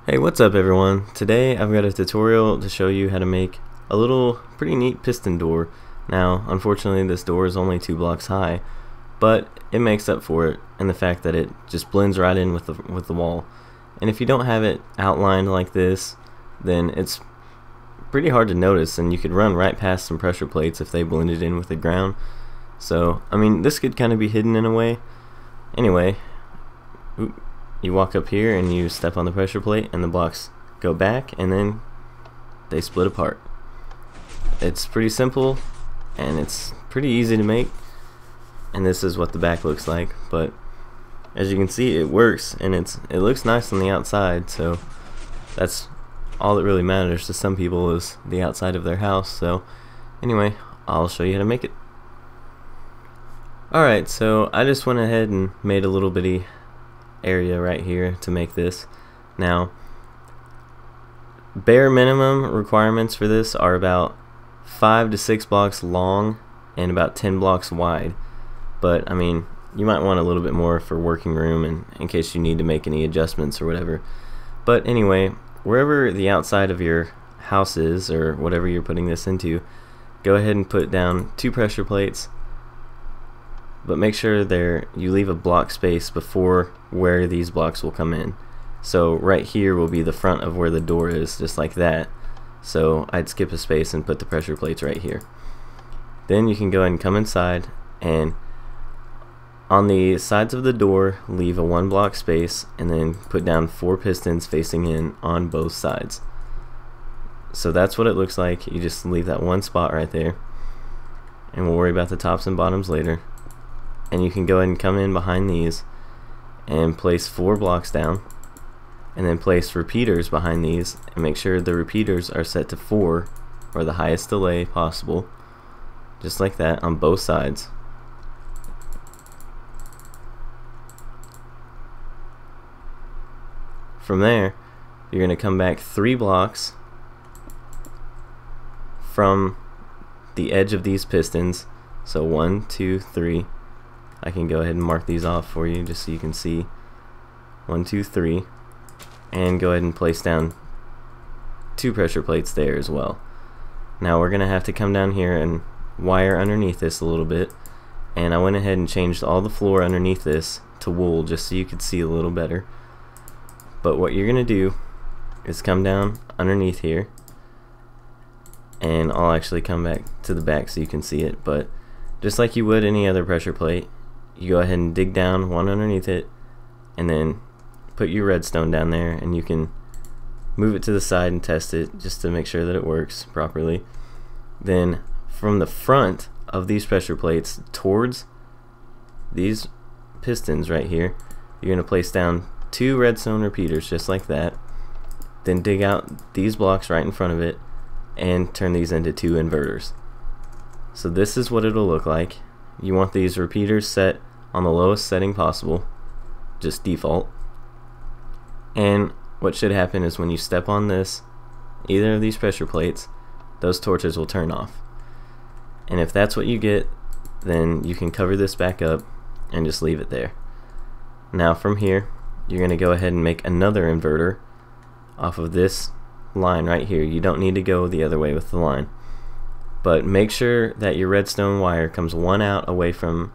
Hey, what's up everyone? Today I've got a tutorial to show you how to make a little pretty neat piston door. Now, unfortunately this door is only 2 blocks high, but it makes up for it in the fact that it just blends right in with the wall. And if you don't have it outlined like this, then it's pretty hard to notice, and you could run right past some pressure plates if they blended in with the ground. So, I mean, this could kind of be hidden in a way. Anyway, you walk up here and you step on the pressure plate and the blocks go back and then they split apart. It's pretty simple and it's pretty easy to make, and this is what the back looks like. But as you can see, it works and it looks nice on the outside, so that's all that really matters to some people, is the outside of their house. So anyway, I'll show you how to make it. Alright, so I just went ahead and made a little bitty area right here to make this. Now, bare minimum requirements for this are about 5 to 6 blocks long and about 10 blocks wide, but I mean, you might want a little bit more for working room and in case you need to make any adjustments or whatever. But anyway, wherever the outside of your house is or whatever you're putting this into, go ahead and put down 2 pressure plates, but make sure you leave a block space before where these blocks will come in. So right here will be the front of where the door is, just like that. So I'd skip a space and put the pressure plates right here. Then you can go ahead and come inside, and on the sides of the door leave a 1 block space and then put down 4 pistons facing in on both sides. So that's what it looks like. You just leave that 1 spot right there, and we'll worry about the tops and bottoms later. And you can go ahead and come in behind these and place 4 blocks down, and then place repeaters behind these and make sure the repeaters are set to 4 or the highest delay possible, just like that on both sides. From there, you're going to come back 3 blocks from the edge of these pistons. So 1, 2, 3. I can go ahead and mark these off for you just so you can see. 1, 2, 3. And go ahead and place down 2 pressure plates there as well. Now we're going to have to come down here and wire underneath this a little bit. And I went ahead and changed all the floor underneath this to wool just so you could see a little better. But what you're going to do is come down underneath here. And I'll actually come back to the back so you can see it. But just like you would any other pressure plate, you go ahead and dig down one underneath it and then put your redstone down there, and you can move it to the side and test it just to make sure that it works properly. Then from the front of these pressure plates towards these pistons right here, you're going to place down 2 redstone repeaters just like that. Then dig out these blocks right in front of it and turn these into 2 inverters. So this is what it'll look like. You want these repeaters set on the lowest setting possible, just default. And what should happen is when you step on this, either of these pressure plates, those torches will turn off. And if that's what you get, then you can cover this back up and just leave it there. Now from here, you're going to go ahead and make another inverter off of this line right here. You don't need to go the other way with the line. But make sure that your redstone wire comes 1 out away from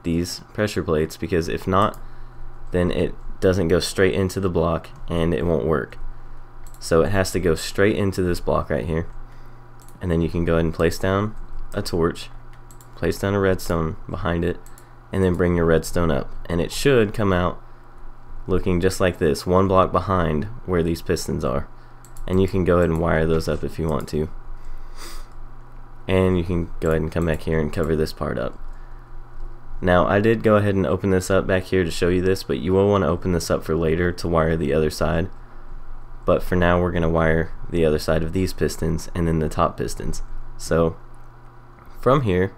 these pressure plates, because if not, then it doesn't go straight into the block and it won't work. So it has to go straight into this block right here. And then you can go ahead and place down a torch, place down a redstone behind it, and then bring your redstone up. And it should come out looking just like this, 1 block behind where these pistons are. And you can go ahead and wire those up if you want to. And you can go ahead and come back here and cover this part up. Now I did go ahead and open this up back here to show you this, but you will want to open this up for later to wire the other side. But for now we're going to wire the other side of these pistons and then the top pistons. So from here,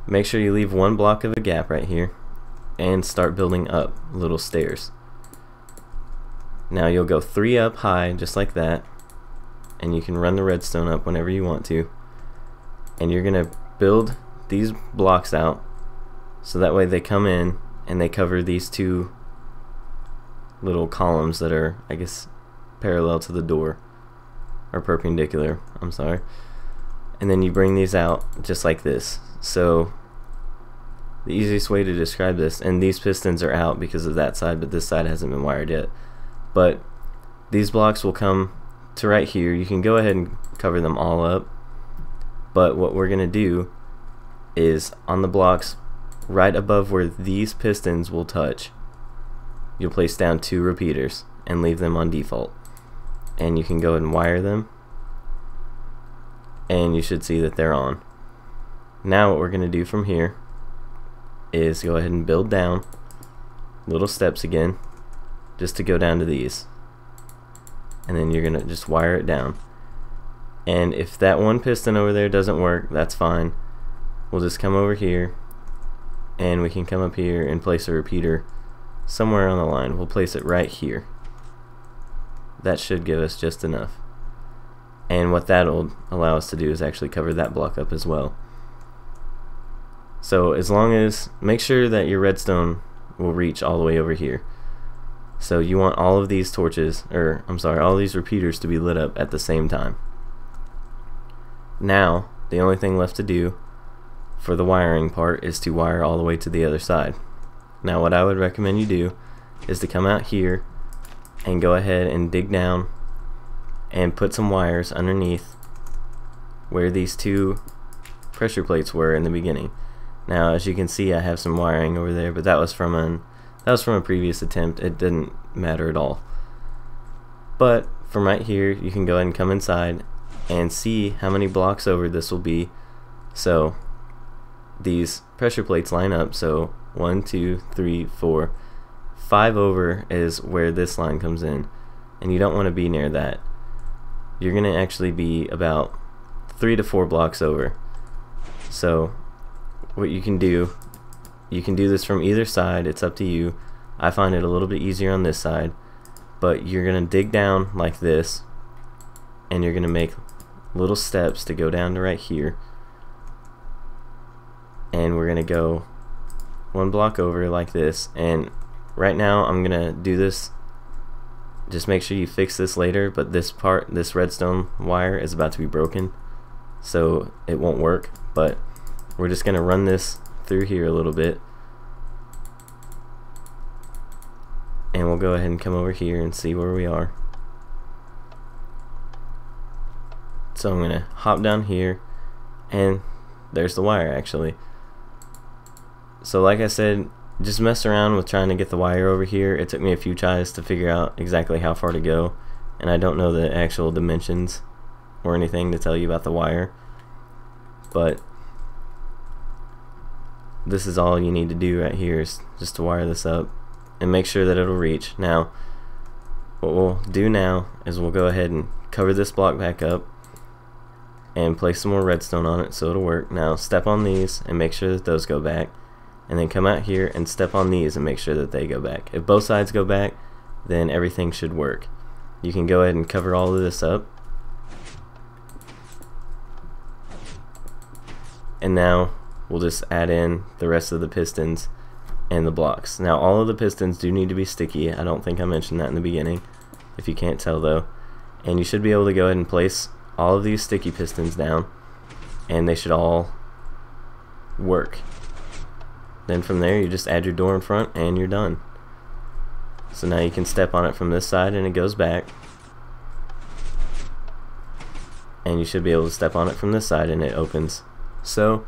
make sure you leave 1 block of a gap right here and start building up little stairs. Now you'll go 3 up high just like that, and you can run the redstone up whenever you want to. And you're going to build these blocks out so that way they come in and they cover these 2 little columns that are, I guess, parallel to the door, or perpendicular, I'm sorry. And then you bring these out just like this. So the easiest way to describe this, and these pistons are out because of that side, but this side hasn't been wired yet, but these blocks will come to right here. You can go ahead and cover them all up, but what we're gonna do is on the blocks right above where these pistons will touch, you'll place down 2 repeaters and leave them on default, and you can go ahead and wire them, and you should see that they're on. Now what we're going to do from here is go ahead and build down little steps again, just to go down to these, and then you're going to just wire it down. And if that one piston over there doesn't work, that's fine. We'll just come over here, and we can come up here and place a repeater somewhere on the line. We'll place it right here. That should give us just enough. And what that'll allow us to do is actually cover that block up as well. So as long as, make sure that your redstone will reach all the way over here. So you want all of these torches, or I'm sorry, all these repeaters to be lit up at the same time. Now the only thing left to do for the wiring part is to wire all the way to the other side. Now what I would recommend you do is to come out here and go ahead and dig down and put some wires underneath where these 2 pressure plates were in the beginning. Now as you can see, I have some wiring over there, but that was from a previous attempt. It didn't matter at all. But from right here, you can go ahead and come inside and see how many blocks over this will be. So these pressure plates line up, so 1, 2, 3, 4, 5 over is where this line comes in, and you don't want to be near that. You're going to actually be about 3 to 4 blocks over. So what you can do this from either side. It's up to you. I find it a little bit easier on this side, but you're going to dig down like this, and you're going to make little steps to go down to right here, and we're going to go 1 block over like this. And right now I'm gonna do this, just make sure you fix this later, but this redstone wire is about to be broken, so it won't work. But we're just gonna run this through here a little bit, and we'll go ahead and come over here and see where we are. So I'm gonna hop down here, and there's the wire actually. So like I said, just mess around with trying to get the wire over here. It took me a few tries to figure out exactly how far to go, and I don't know the actual dimensions or anything to tell you about the wire, but this is all you need to do right here, is just to wire this up and make sure that it'll reach. Now what we'll do now is we'll go ahead and cover this block back up and place some more redstone on it so it'll work. Now step on these and make sure that those go back, and then come out here and step on these and make sure that they go back. If both sides go back, then everything should work. You can go ahead and cover all of this up, and now we'll just add in the rest of the pistons and the blocks. Now all of the pistons do need to be sticky. I don't think I mentioned that in the beginning, if you can't tell though. And you should be able to go ahead and place all of these sticky pistons down, and they should all work. Then from there you just add your door in front and you're done. So now you can step on it from this side and it goes back, and you should be able to step on it from this side and it opens. So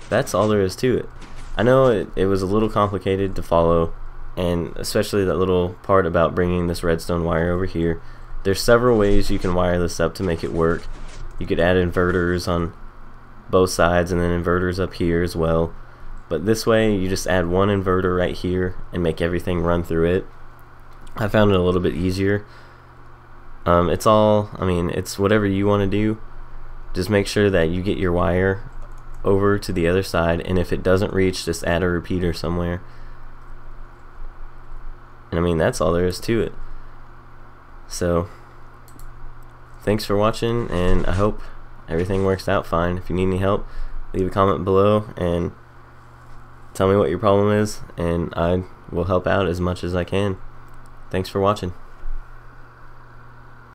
that's all there is to it. I know it was a little complicated to follow, and especially that little part about bringing this redstone wire over here. There's several ways you can wire this up to make it work. You could add inverters on both sides and then inverters up here as well. But this way you just add 1 inverter right here and make everything run through it. I found it a little bit easier. It's whatever you want to do. Just make sure that you get your wire over to the other side, and if it doesn't reach, just add a repeater somewhere. And that's all there is to it. So thanks for watching, and I hope everything works out fine. If you need any help, leave a comment below and tell me what your problem is, and I will help out as much as I can. Thanks for watching.